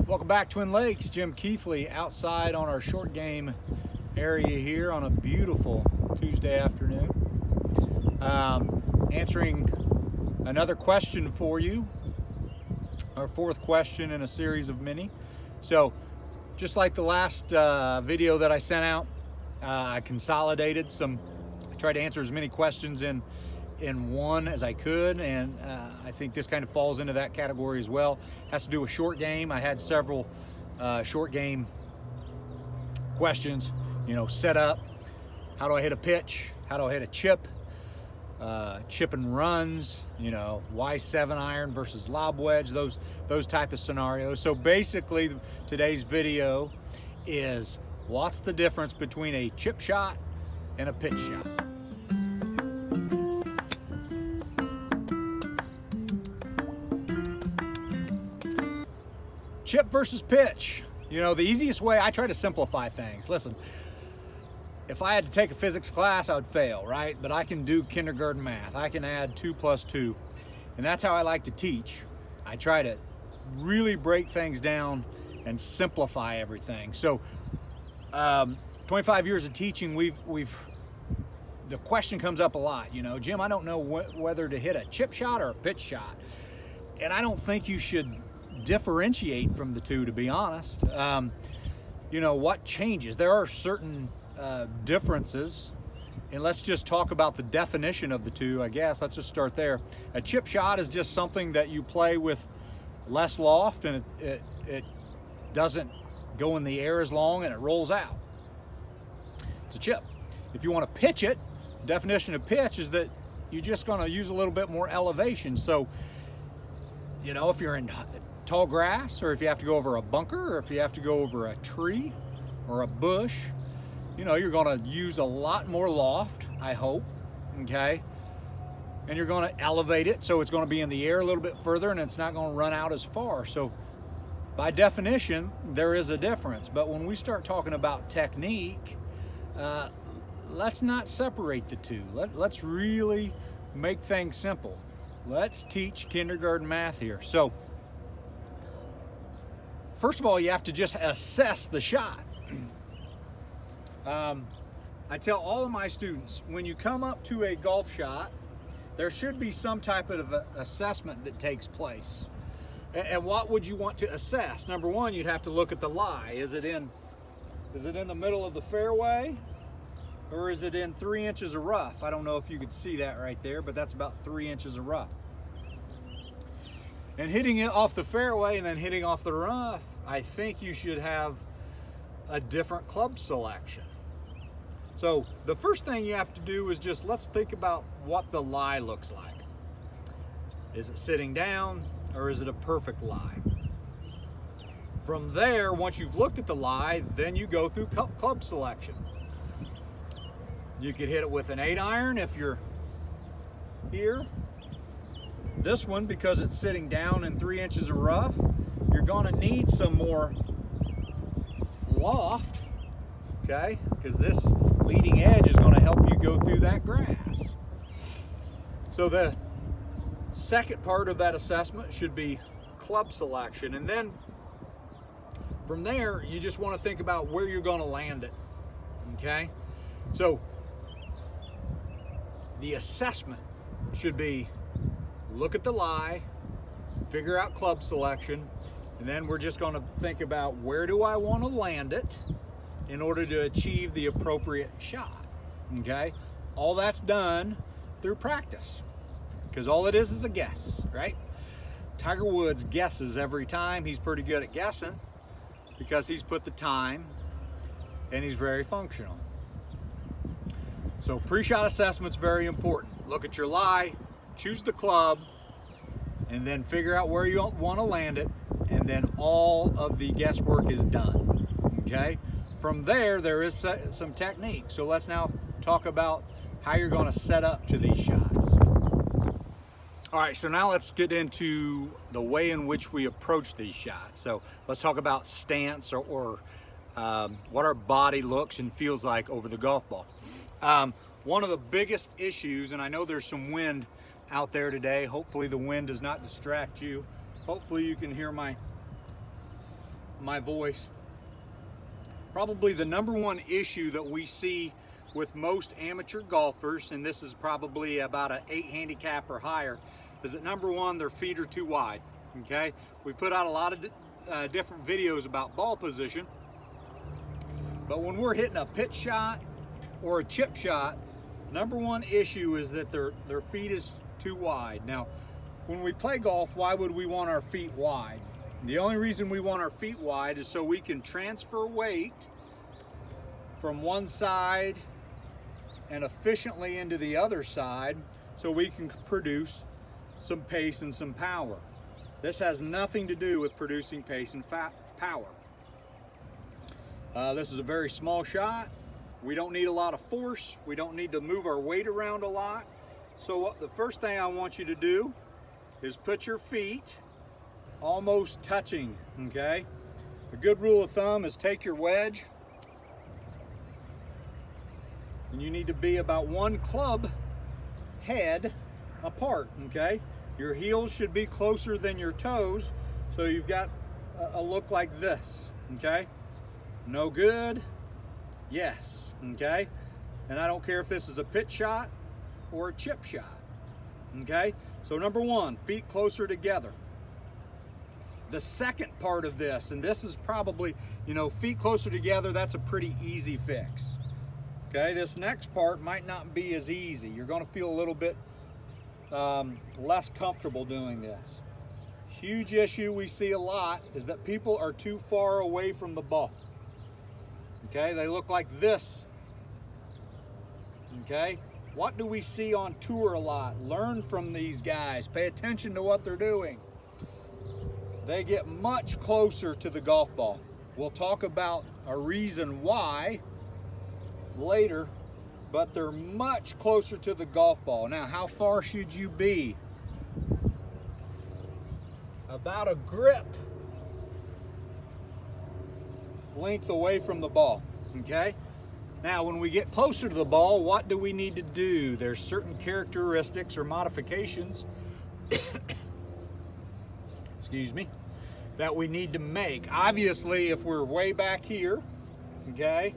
Welcome back, Twin Lakes. Jim Keithley outside on our short game area here on a beautiful Tuesday afternoon. Answering another question for you, our fourth question in a series of many. So just like the last video that I sent out, I consolidated some, I tried to answer as many questions in one as I could, and I think this kind of falls into that category as well. Has to do with short game. I had several short game questions. You know, set up, how do I hit a pitch, how do I hit a chip, chip and runs, you know, why 7-iron versus lob wedge, those type of scenarios. So basically today's video is what's the difference between a chip shot and a pitch shot. Chip versus pitch. You know, the easiest way, I try to simplify things. Listen, if I had to take a physics class, I would fail, right? But I can do kindergarten math. I can add 2 plus 2. And that's how I like to teach. I try to really break things down and simplify everything. So 25 years of teaching, the question comes up a lot, you know, Jim, I don't know whether to hit a chip shot or a pitch shot. And I don't think you should differentiate from the two, to be honest. You know, what changes? There are certain differences, and let's just talk about the definition of the two, I guess. Let's just start there. A chip shot is just something that you play with less loft, and it doesn't go in the air as long, and it rolls out. It's a chip. If you want to pitch it, the definition of pitch is that you're just going to use a little bit more elevation. So, you know, if you're in tall grass, or if you have to go over a bunker, or if you have to go over a tree or a bush, you know, you're going to use a lot more loft, I hope, okay? And you're going to elevate it, so it's going to be in the air a little bit further, and it's not going to run out as far. So by definition, there is a difference. But when we start talking about technique, let's not separate the two. Let's really make things simple. Let's teach kindergarten math here. So first of all, you have to just assess the shot. I tell all of my students, when you come up to a golf shot, there should be some type of assessment that takes place. And what would you want to assess? Number one, you'd have to look at the lie. Is it in the middle of the fairway, or is it in 3 inches of rough? I don't know if you could see that right there, but that's about 3 inches of rough. And hitting it off the fairway and then hitting off the rough, I think you should have a different club selection. So the first thing you have to do is just, let's think about what the lie looks like. Is it sitting down, or is it a perfect lie? From there, once you've looked at the lie, then you go through club selection. You could hit it with an 8-iron if you're here. This one, because it's sitting down in 3 inches of rough, you're gonna need some more loft, okay? Because this leading edge is gonna help you go through that grass. So the second part of that assessment should be club selection. And then from there, you just wanna think about where you're gonna land it, okay? So the assessment should be, look at the lie, figure out club selection, and then we're just going to think about where do I want to land it in order to achieve the appropriate shot, okay? All that's done through practice, because all it is a guess, right? Tiger Woods guesses every time. He's pretty good at guessing because he's put the time and he's very functional. So pre-shot assessment's very important. Look at your lie, choose the club, and then figure out where you want to land it, and then all of the guesswork is done, okay? From there, there is some technique. So let's now talk about how you're going to set up to these shots. All right, so now let's get into the way in which we approach these shots. So let's talk about stance, or what our body looks and feels like over the golf ball. One of the biggest issues, and I know there's some wind out there today. Hopefully the wind does not distract you. Hopefully you can hear my my voice. Probably the number one issue that we see with most amateur golfers, and this is probably about an 8 handicap or higher, is that number one, their feet are too wide. Okay, we put out a lot of different videos about ball position, but when we're hitting a pitch shot or a chip shot, number one issue is that their feet is too wide. Now, when we play golf, why would we want our feet wide? The only reason we want our feet wide is so we can transfer weight from one side and efficiently into the other side, so we can produce some pace and some power. This has nothing to do with producing pace and power. This is a very small shot. We don't need a lot of force. We don't need to move our weight around a lot. So the first thing I want you to do is put your feet almost touching, okay? A good rule of thumb is take your wedge, and you need to be about 1 club head apart, okay? Your heels should be closer than your toes, so you've got a look like this, okay? No good? Yes, okay? And I don't care if this is a pitch shot or a chip shot, okay? So number one, feet closer together. The second part of this, and this is probably, you know, feet closer together, that's a pretty easy fix. Okay, this next part might not be as easy. You're going to feel a little bit less comfortable doing this. Huge issue we see a lot is that people are too far away from the ball. Okay, they look like this. Okay, what do we see on tour a lot? Learn from these guys. Pay attention to what they're doing. They get much closer to the golf ball. We'll talk about a reason why later, but they're much closer to the golf ball. Now, how far should you be? About a grip length away from the ball, okay? Now, when we get closer to the ball, what do we need to do? There's certain characteristics or modifications excuse me, that we need to make. Obviously, if we're way back here, okay,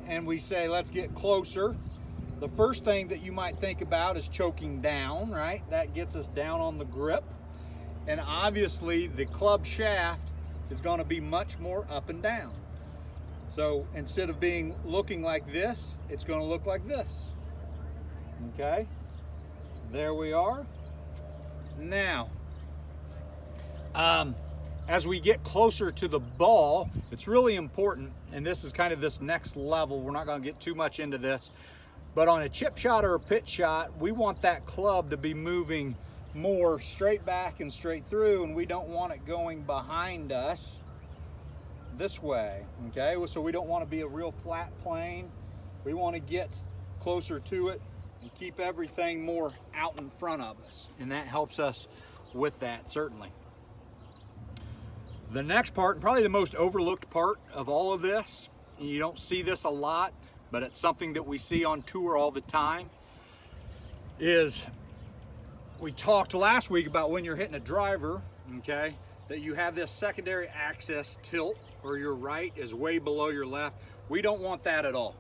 and we say, let's get closer, the first thing that you might think about is choking down, right? That gets us down on the grip. And obviously, the club shaft is going to be much more up and down. So instead of looking like this, it's going to look like this. Okay, there we are. Now, as we get closer to the ball, it's really important, and this is kind of this next level. We're not going to get too much into this, but on a chip shot or a pitch shot, we want that club to be moving more straight back and straight through, and we don't want it going behind us this way, okay? So we don't want to be a real flat plane. We want to get closer to it and keep everything more out in front of us, and that helps us with that, certainly. The next part, and probably the most overlooked part of all of this, and you don't see this a lot, but it's something that we see on tour all the time, is we talked last week about when you're hitting a driver, okay, that you have this secondary axis tilt, or your right is way below your left. We don't want that at all.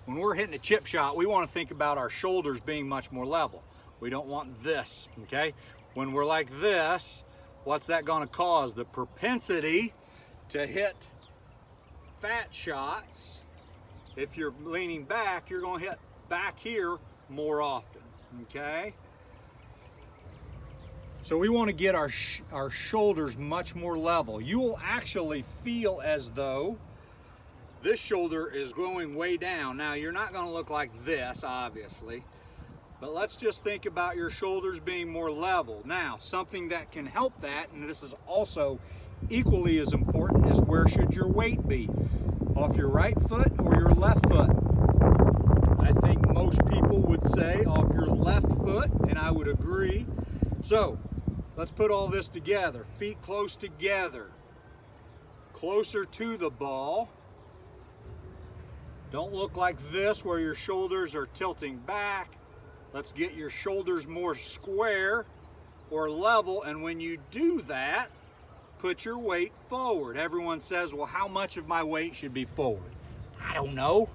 When we're hitting a chip shot, we want to think about our shoulders being much more level. We don't want this, okay? When we're like this, what's that going to cause? The propensity to hit fat shots. If you're leaning back, you're going to hit back here more often, okay? So we want to get our shoulders much more level. You will actually feel as though this shoulder is going way down. Now, you're not going to look like this, obviously, but let's just think about your shoulders being more level. Now, something that can help that, and this is also equally as important, is where should your weight be? Off your right foot or your left foot? I think most people would say off your left foot, and I would agree. So, let's put all this together. Feet close together, closer to the ball. Don't look like this where your shoulders are tilting back. Let's get your shoulders more square or level, and when you do that, put your weight forward. Everyone says, well, how much of my weight should be forward? I don't know.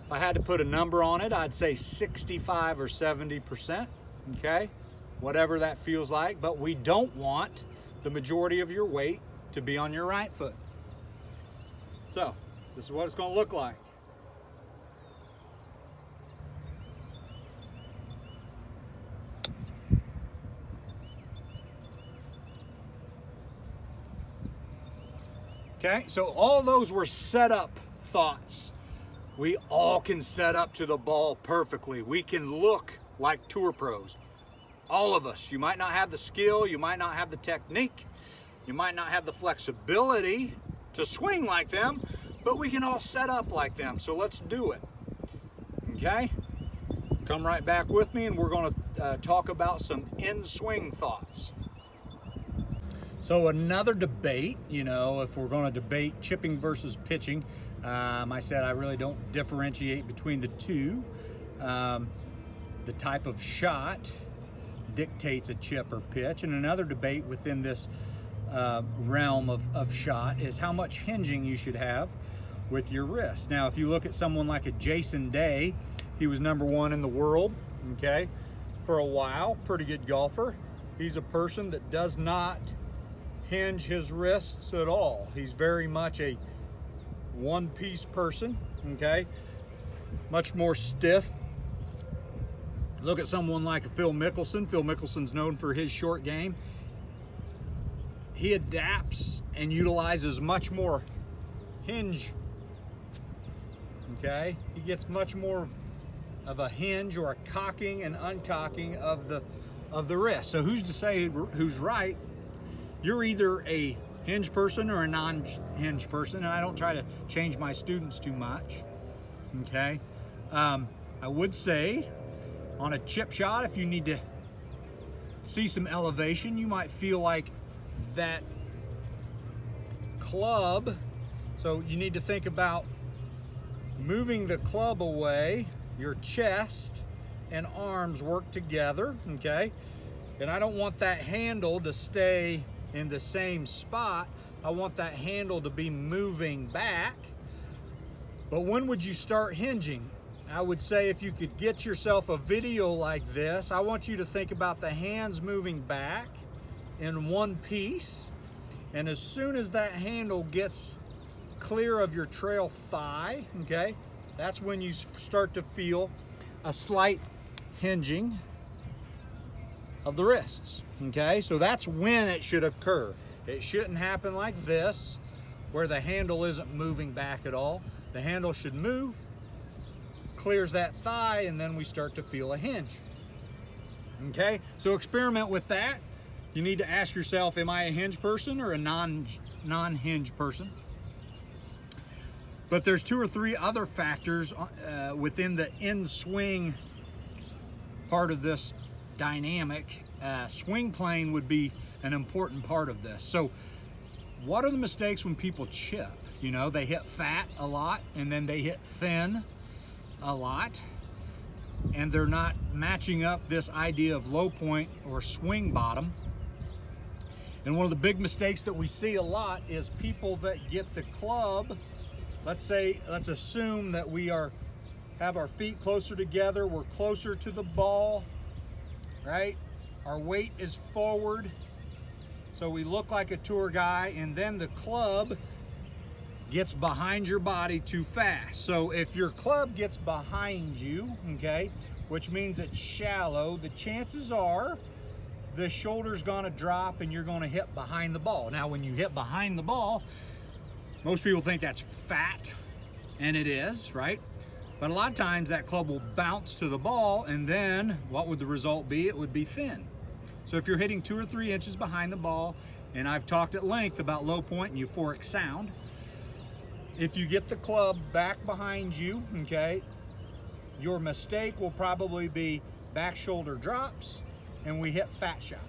If I had to put a number on it, I'd say 65 or 70%, okay? Whatever that feels like, but we don't want the majority of your weight to be on your right foot. So, this is what it's gonna look like. Okay, so all those were set up thoughts. We all can set up to the ball perfectly. We can look like tour pros. All of us. You might not have the skill, you might not have the technique, you might not have the flexibility to swing like them, but we can all set up like them. So let's do it. Okay? Come right back with me and we're going to talk about some in-swing thoughts. So another debate, you know, if we're going to debate chipping versus pitching, I said I really don't differentiate between the two. The type of shot dictates a chip or pitch. And another debate within this realm of shot is how much hinging you should have with your wrist. Now, if you look at someone like a Jason Day, he was #1 in the world, okay, for a while, pretty good golfer. He's a person that does not hinge his wrists at all. He's very much a one-piece person, okay, much more stiff. Look at someone like Phil Mickelson. Phil Mickelson's known for his short game. He adapts and utilizes much more hinge, okay? He gets much more of a hinge or a cocking and uncocking of the wrist. So who's to say who's right? You're either a hinge person or a non-hinge person, and I don't try to change my students too much, okay? I would say on a chip shot, if you need to see some elevation, you might feel like that club, so you need to think about moving the club away, your chest and arms work together, okay? And I don't want that handle to stay in the same spot. I want that handle to be moving back. But when would you start hinging? I would say if you could get yourself a video like this, I want you to think about the hands moving back in one piece. And as soon as that handle gets clear of your trail thigh, okay, that's when you start to feel a slight hinging of the wrists, okay? So that's when it should occur. It shouldn't happen like this, where the handle isn't moving back at all. The handle should move, clears that thigh, and then we start to feel a hinge, okay? So experiment with that. You need to ask yourself, am I a hinge person or a non-hinge person? But there's 2 or 3 other factors within the in-swing part of this dynamic. Swing plane would be an important part of this. So what are the mistakes when people chip? You know, they hit fat a lot and then they hit thin a lot, and they're not matching up this idea of low point or swing bottom. And one of the big mistakes that we see a lot is people that get the club, let's assume that we have our feet closer together, we're closer to the ball, right? Our weight is forward, so we look like a tour guy, and then the club gets behind your body too fast. So if your club gets behind you, okay, which means it's shallow, the chances are the shoulder's gonna drop and you're gonna hit behind the ball. Now, when you hit behind the ball, most people think that's fat, and it is, right? But a lot of times that club will bounce to the ball, and then what would the result be? It would be thin. So if you're hitting 2 or 3 inches behind the ball, and I've talked at length about low point and euphoric sound, if you get the club back behind you, okay, your mistake will probably be back shoulder drops and we hit fat shots.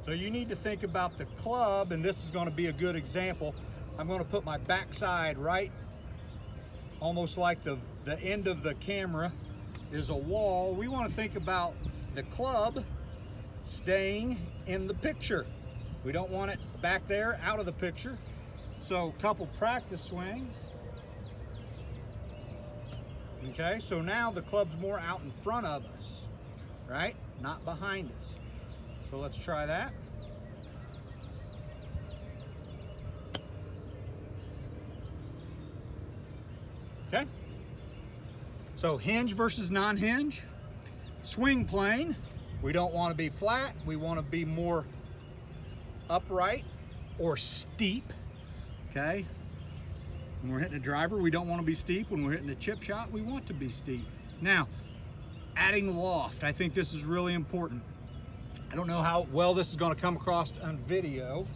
So you need to think about the club, and this is going to be a good example. I'm going to put my backside right, almost like the end of the camera is a wall. We want to think about the club staying in the picture, We don't want it back there, out of the picture. So a couple practice swings. Okay, so now the club's more out in front of us, right? Not behind us. So let's try that. Okay. So hinge versus non-hinge. Swing plane, we don't want to be flat. We want to be more upright or steep. Okay. When we're hitting a driver, we don't want to be steep. When we're hitting a chip shot, we want to be steep. Now, adding loft. I think this is really important. I don't know how well this is going to come across on video.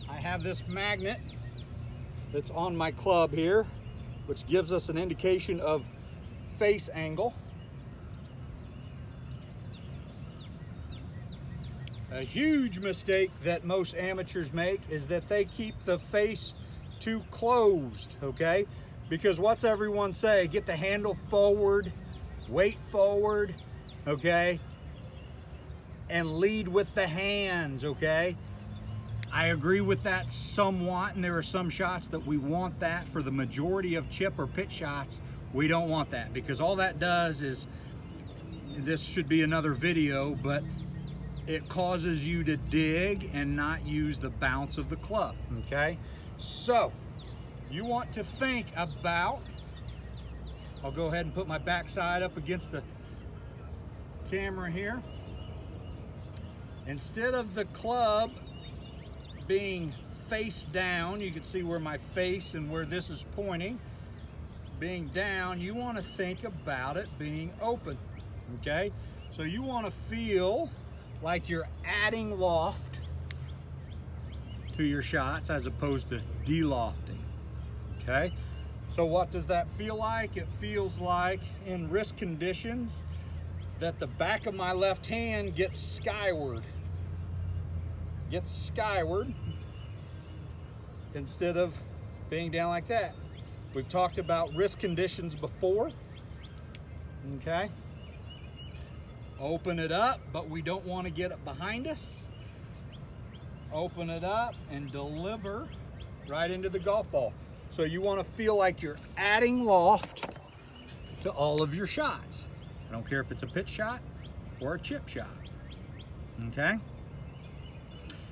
I have this magnet that's on my club here, which gives us an indication of face angle. A huge mistake that most amateurs make is that they keep the face too closed, okay? Because what's everyone say? Get the handle forward, weight forward, okay? And lead with the hands, okay? I agree with that somewhat, and there are some shots that we want that. For the majority of chip or pitch shots, we don't want that, because all that does is, this should be another video, but it causes you to dig and not use the bounce of the club, okay? So, you want to think about, I'll go ahead and put my backside up against the camera here. Instead of the club being face down, you can see where my face and where this is pointing, being down, you want to think about it being open, okay? So you want to feel like you're adding loft to your shots as opposed to de-lofting, okay? So what does that feel like? It feels like in wrist conditions that the back of my left hand gets skyward instead of being down like that. We've talked about wrist conditions before, okay? Open it up, but we don't want to get it behind us. Open it up and deliver right into the golf ball. So you want to feel like you're adding loft to all of your shots. I don't care if it's a pitch shot or a chip shot, okay?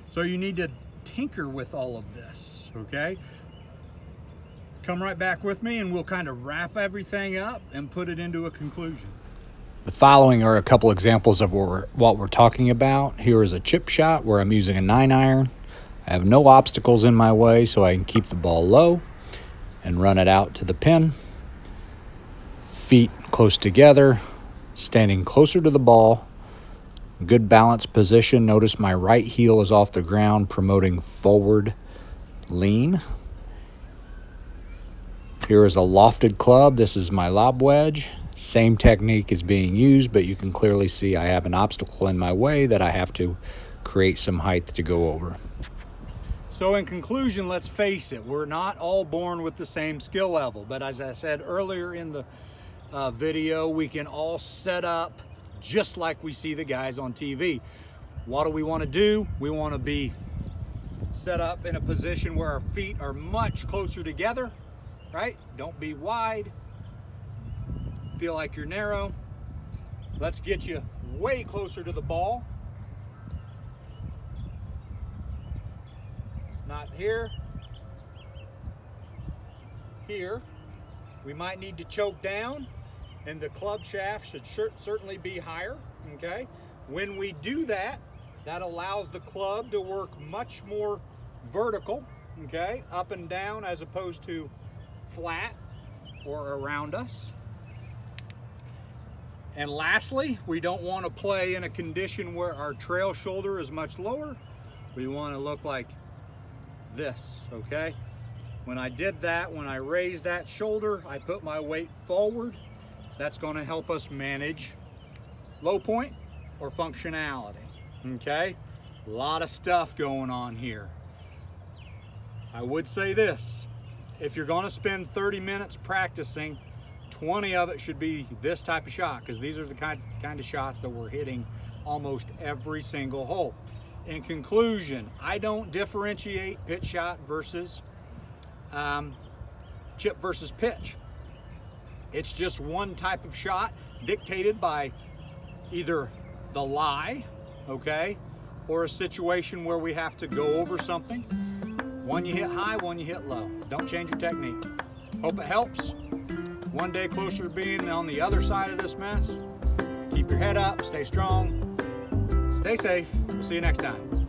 So you need to tinker with all of this, okay? Come right back with me and we'll kind of wrap everything up and put it into a conclusion. The following are a couple examples of what we're talking about. Here is a chip shot where I'm using a 9-iron. I have no obstacles in my way, so I can keep the ball low and run it out to the pin. Feet close together, standing closer to the ball. Good balance position. Notice my right heel is off the ground, promoting forward lean. Here is a lofted club. This is my lob wedge. Same technique is being used, but you can clearly see I have an obstacle in my way that I have to create some height to go over. So in conclusion, let's face it, we're not all born with the same skill level, but as I said earlier in the video, we can all set up just like we see the guys on TV. What do we want to do? We want to be set up in a position where our feet are much closer together, right? Don't be wide. Feel like you're narrow. Let's get you way closer to the ball. Not here. Here. We might need to choke down, and the club shaft should certainly be higher, okay? When we do that, that allows the club to work much more vertical, okay? Up and down as opposed to flat or around us. And lastly, we don't want to play in a condition where our trail shoulder is much lower. We want to look like this, okay? When I did that, when I raised that shoulder, I put my weight forward. That's going to help us manage low point or functionality, okay? A lot of stuff going on here. I would say this, if you're going to spend 30 minutes practicing, 20 of it should be this type of shot, because these are the kind of shots that we're hitting almost every single hole. In conclusion, I don't differentiate pitch shot versus chip versus pitch. It's just one type of shot dictated by either the lie, okay, or a situation where we have to go over something. One you hit high, one you hit low. Don't change your technique. Hope it helps. One day closer to being on the other side of this mess. Keep your head up, stay strong, stay safe. We'll see you next time.